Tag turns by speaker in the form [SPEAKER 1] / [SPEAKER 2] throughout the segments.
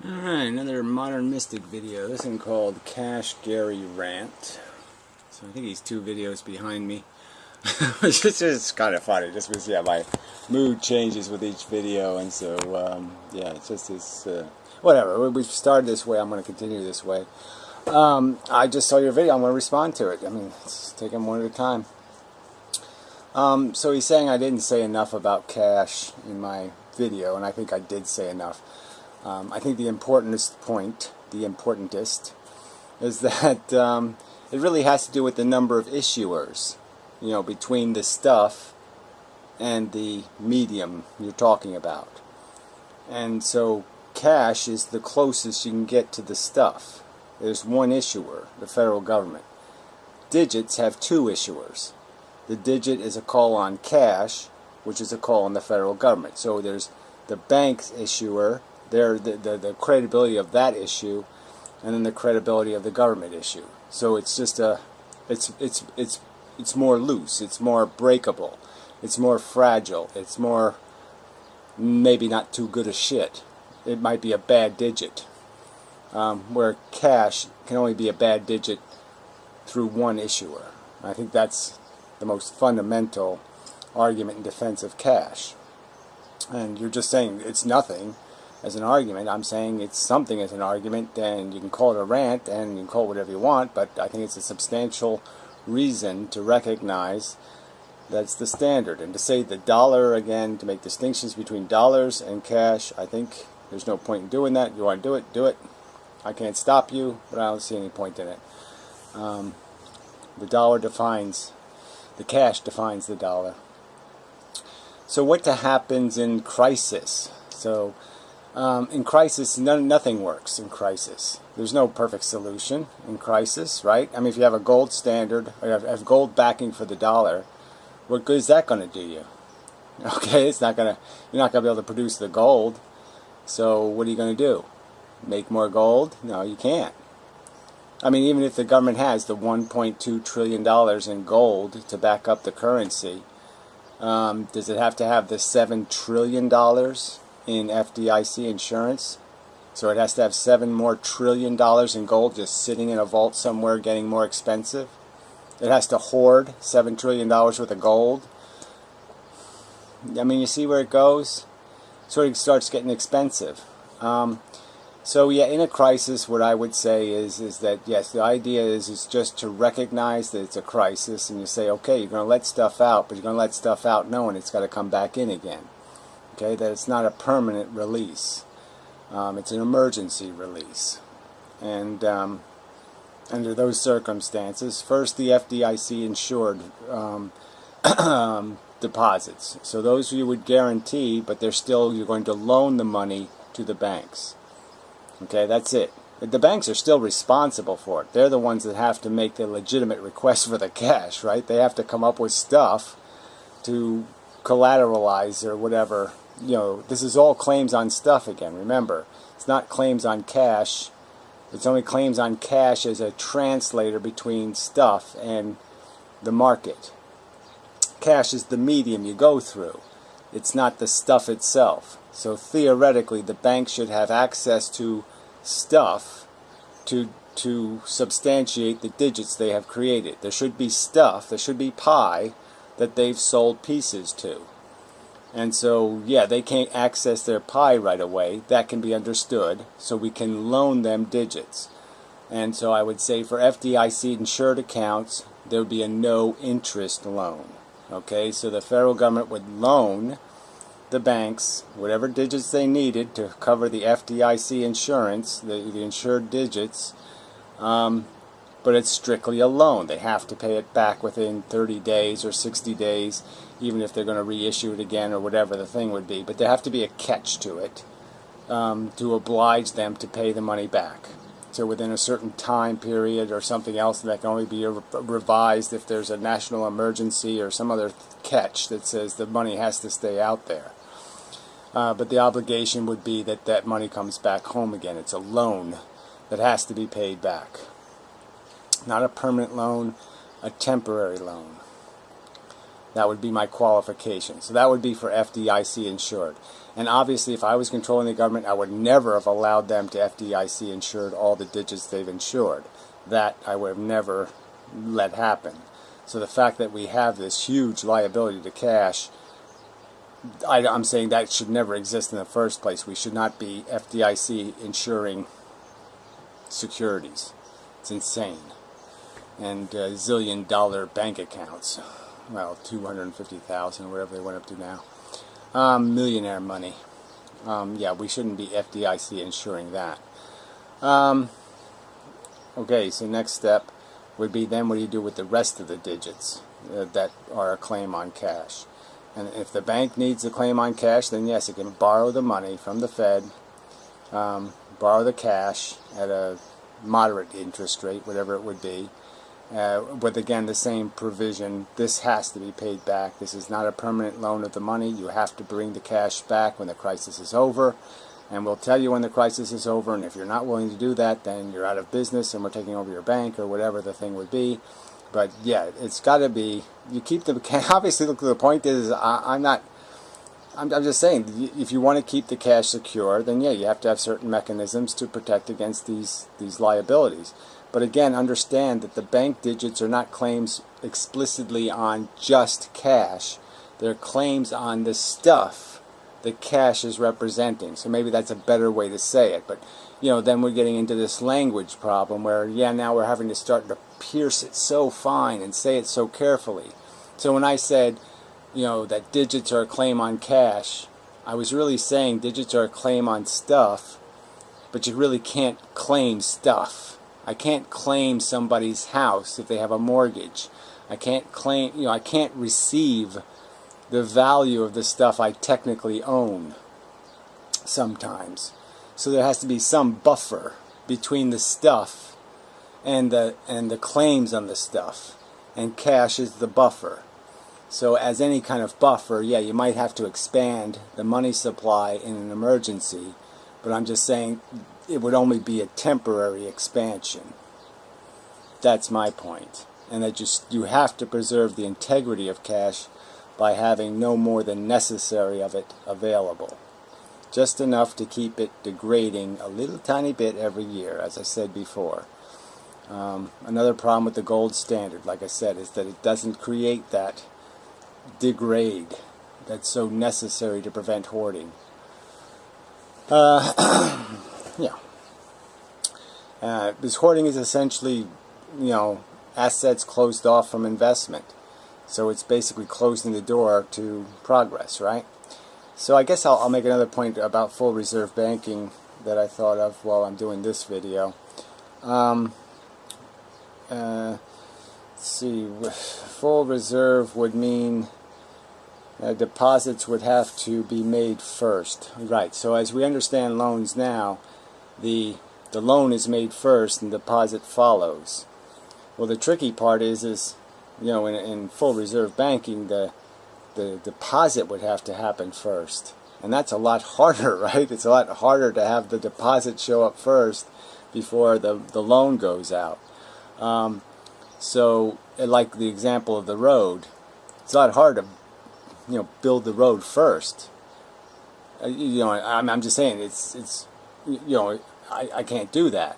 [SPEAKER 1] Alright, another Modern Mystic video. This one called Cash Gary Rant. So I think he's 2 videos behind me. Which is just kind of funny, just because, yeah, my mood changes with each video, and so, yeah, it's just this, whatever. We've started this way, I'm going to continue this way. I just saw your video, I'm going to respond to it. I mean, let's take them one at a time. So he's saying I didn't say enough about cash in my video, and I think I did say enough. I think the importantest point, the importantest, is that it really has to do with the number of issuers, you know, between the stuff and the medium you're talking about. And so cash is the closest you can get to the stuff. There's one issuer, the federal government. Digits have 2 issuers. The digit is a call on cash, which is a call on the federal government. So there's the bank's issuer, the credibility of that issue, and then the credibility of the government issue. So it's just it's more loose, it's more breakable, it's more fragile, it's more maybe not too good a shit. It might be a bad digit, where cash can only be a bad digit through one issuer. I think that's the most fundamental argument in defense of cash. And you're just saying it's nothing as an argument. I'm saying it's something as an argument, and you can call it a rant and you can call it whatever you want, but I think it's a substantial reason to recognize that's the standard. And to say the dollar, again, to make distinctions between dollars and cash, I think there's no point in doing that. You want to do it, do it. I can't stop you, but I don't see any point in it. The dollar defines, the cash defines the dollar. So what happens in crisis? So in crisis, nothing works in crisis. There's no perfect solution in crisis, right? I mean, if you have a gold standard, or you have gold backing for the dollar, what good is that going to do you? Okay, it's not going to. You're not going to be able to produce the gold. So what are you going to do? Make more gold? No, you can't. I mean, even if the government has the $1.2 trillion in gold to back up the currency, does it have to have the $7 trillion in FDIC insurance? So it has to have $7 trillion more in gold just sitting in a vault somewhere getting more expensive? It has to hoard $7 trillion worth of gold? I mean, you see where it goes? Sort of starts getting expensive. So yeah, in a crisis, what I would say is that, yes, the idea is just to recognize that it's a crisis, and you say, okay, you're going to let stuff out, but you're going to let stuff out knowing it's got to come back in again. Okay, that it's not a permanent release. It's an emergency release. And under those circumstances, first the FDIC insured deposits. So those you would guarantee, but you're going to loan the money to the banks. Okay, that's it. The banks are still responsible for it. They're the ones that have to make the legitimate request for the cash, right? They have to come up with stuff to collateralize or whatever. You know, this is all claims on stuff again. Remember, it's not claims on cash. It's only claims on cash as a translator between stuff and the market. Cash is the medium you go through. It's not the stuff itself. So theoretically, the bank should have access to stuff to substantiate the digits they have created. There should be stuff, there should be pie that they've sold pieces to. And so, yeah, they can't access their pie right away. That can be understood. So we can loan them digits. And so I would say for FDIC insured accounts, there would be a no interest loan. Okay, so the federal government would loan the banks whatever digits they needed to cover the FDIC insurance, the insured digits, but it's strictly a loan. They have to pay it back within 30 days or 60 days, even if they're going to reissue it again or whatever the thing would be. But there have to be a catch to it to oblige them to pay the money back. So within a certain time period or something else that can only be revised if there's a national emergency or some other catch that says the money has to stay out there. But the obligation would be that that money comes back home again. It's a loan that has to be paid back. Not a permanent loan, a temporary loan. That would be my qualification. So that would be for FDIC insured. And obviously, if I was controlling the government, I would never have allowed them to FDIC insured all the digits they've insured. That I would have never let happen. So the fact that we have this huge liability to cash, I'm saying that should never exist in the first place. We should not be FDIC insuring securities. It's insane. And zillion-dollar bank accounts. Well, 250,000, whatever they went up to now. Millionaire money. Yeah, we shouldn't be FDIC insuring that. Okay, so next step would be then what do you do with the rest of the digits that are a claim on cash? And if the bank needs a claim on cash, then yes, it can borrow the money from the Fed, borrow the cash at a moderate interest rate, whatever it would be. With again the same provision, this has to be paid back. This is not a permanent loan of the money. You have to bring the cash back when the crisis is over, and we'll tell you when the crisis is over, and if you're not willing to do that, then you're out of business and we're taking over your bank or whatever the thing would be. But yeah, it's got to be, you keep the, obviously look, the point is, I'm just saying, if you want to keep the cash secure, then yeah, you have to have certain mechanisms to protect against these liabilities. But again, understand that the bank digits are not claims explicitly on just cash. They're claims on the stuff that cash is representing. So maybe that's a better way to say it. But, you know, then we're getting into this language problem where, yeah, now we're having to start to pierce it so fine and say it so carefully. So when I said, you know, that digits are a claim on cash, I was really saying digits are a claim on stuff, but you really can't claim stuff. I can't claim somebody's house if they have a mortgage. I can't claim, you know, I can't receive the value of the stuff I technically own sometimes. So there has to be some buffer between the stuff and the claims on the stuff. And cash is the buffer. So as any kind of buffer, yeah, you might have to expand the money supply in an emergency, but I'm just saying it would only be a temporary expansion. That's my point. And that you have to preserve the integrity of cash by having no more than necessary of it available. Just enough to keep it degrading a little tiny bit every year, as I said before. Another problem with the gold standard, like I said, is that it doesn't create that degrade that's so necessary to prevent hoarding. Yeah. Because hoarding is essentially, you know, assets closed off from investment. So it's basically closing the door to progress, right? So I guess I'll make another point about full reserve banking that I thought of while I'm doing this video. Let's see, full reserve would mean deposits would have to be made first. Right, so as we understand loans now, the loan is made first and deposit follows. Well, the tricky part is you know, in full reserve banking, the deposit would have to happen first. And that's a lot harder, right? It's a lot harder to have the deposit show up first before the loan goes out. So, like the example of the road, it's a lot harder to, you know, build the road first. You know, I'm just saying, it's you know, I can't do that.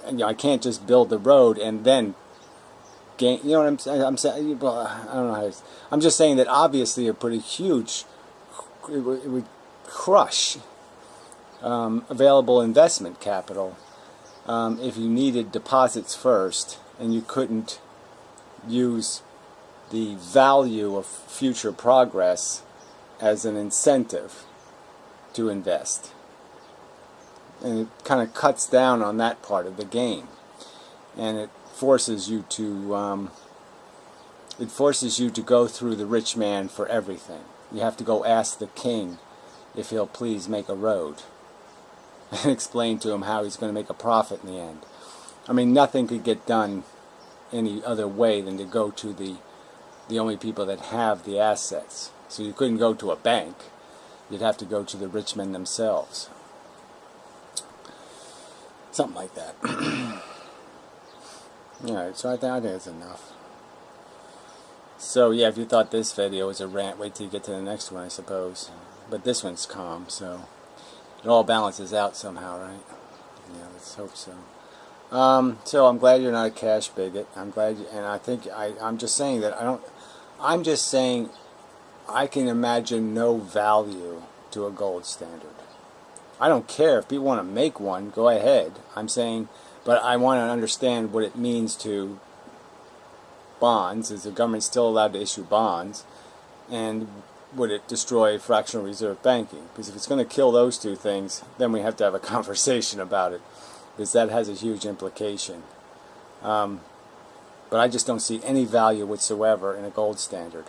[SPEAKER 1] And, you know, I can't just build the road and then gain, you know what I'm saying? Well, I don't know how I'm just saying that obviously a pretty huge, it would crush available investment capital if you needed deposits first and you couldn't use the value of future progress as an incentive to invest. And it kind of cuts down on that part of the game, and it forces you to go through the rich man for everything. You have to go ask the king if he'll please make a road and explain to him how he's going to make a profit in the end. I mean, nothing could get done any other way than to go to the only people that have the assets. So you couldn't go to a bank. You'd have to go to the rich men themselves. Something like that. Alright, so I think it's enough. So yeah, if you thought this video was a rant, wait till you get to the next one, I suppose. But this one's calm, so it all balances out somehow, right? Yeah, let's hope so. So I'm glad you're not a cash bigot. I'm glad, and I think I'm just saying that I don't. I'm just saying I can imagine no value to a gold standard. I don't care if people want to make one, go ahead. I'm saying, but I want to understand what it means to bonds. Is the government still allowed to issue bonds? And would it destroy fractional reserve banking? Because if it's going to kill those two things, then we have to have a conversation about it, because that has a huge implication. But I just don't see any value whatsoever in a gold standard.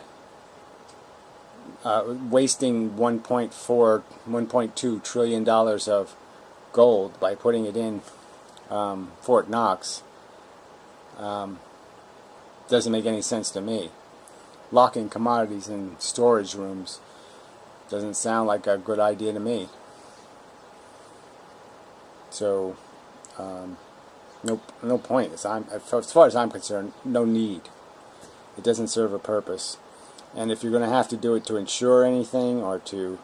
[SPEAKER 1] Wasting $1.2 trillion of gold by putting it in Fort Knox doesn't make any sense to me. Locking commodities in storage rooms doesn't sound like a good idea to me. So, no point. As far as I'm concerned, no need. It doesn't serve a purpose. And if you're going to have to do it to insure anything or to,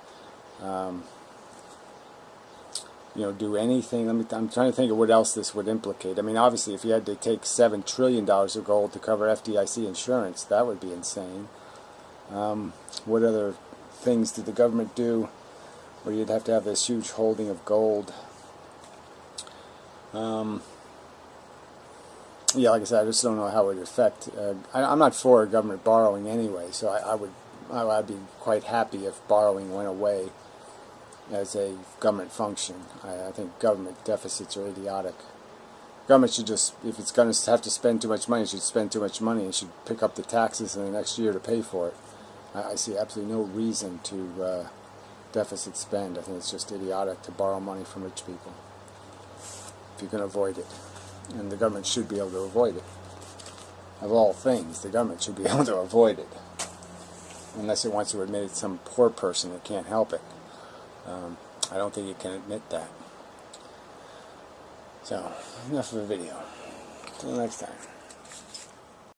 [SPEAKER 1] do anything, I'm trying to think of what else this would implicate. I mean, obviously, if you had to take $7 trillion of gold to cover FDIC insurance, that would be insane. What other things did the government do where you'd have to have this huge holding of gold? Yeah, like I said, I just don't know how it would affect. I'm not for government borrowing anyway, so I'd be quite happy if borrowing went away as a government function. I think government deficits are idiotic. Government should just, if it's going to have to spend too much money, it should spend too much money and should pick up the taxes in the next year to pay for it. I see absolutely no reason to deficit spend. I think it's just idiotic to borrow money from rich people if you can avoid it. And the government should be able to avoid it. Of all things, the government should be able to avoid it. Unless it wants to admit it's some poor person that can't help it. I don't think it can admit that. So, enough of the video. Till next time.